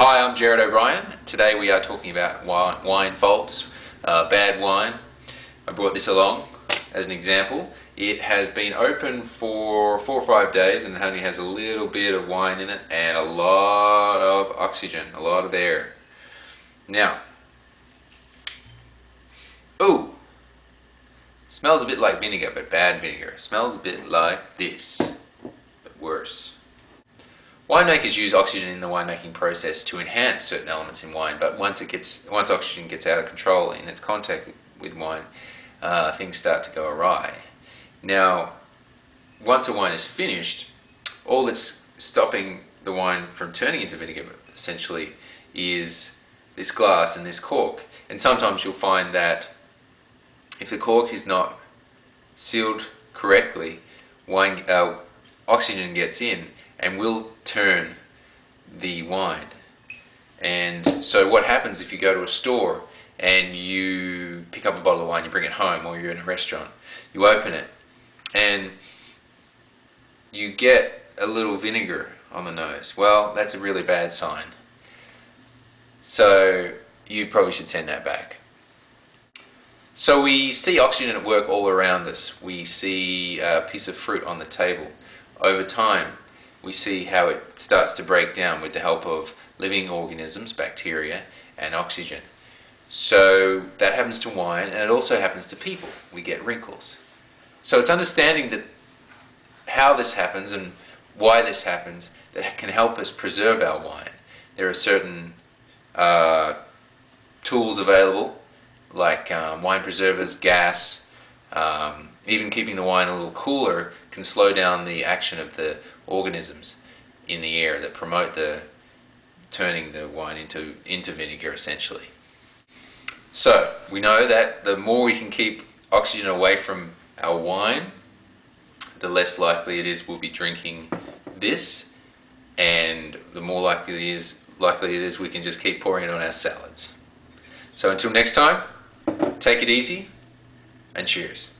Hi, I'm Gerard O'Brien. Today we are talking about wine faults, bad wine. I brought this along as an example. It has been open for 4 or 5 days and it only has a little bit of wine in it and a lot of oxygen, a lot of air. Now, ooh, smells a bit like vinegar, but bad vinegar. Smells a bit like this, but worse. Winemakers use oxygen in the winemaking process to enhance certain elements in wine, but once oxygen gets out of control in its contact with wine, things start to go awry. Now, once a wine is finished, all that's stopping the wine from turning into vinegar essentially is this glass and this cork. And sometimes you'll find that if the cork is not sealed correctly, oxygen gets in and will turn the wine. And so what happens if you go to a store and you pick up a bottle of wine, you bring it home, or you're in a restaurant, you open it and you get a little vinegar on the nose? Well, that's a really bad sign. So you probably should send that back. So we see oxygen at work all around us. We see a piece of fruit on the table. Over time, we see how it starts to break down with the help of living organisms, bacteria, and oxygen. So that happens to wine, and it also happens to people. We get wrinkles. So it's understanding that how this happens and why this happens that can help us preserve our wine. There are certain tools available, like wine preservers, gas. Even keeping the wine a little cooler can slow down the action of the organisms in the air that promote turning the wine into vinegar, essentially. So we know that the more we can keep oxygen away from our wine, the less likely it is we'll be drinking this, and the more likely it is we can just keep pouring it on our salads. So until next time, take it easy and cheers.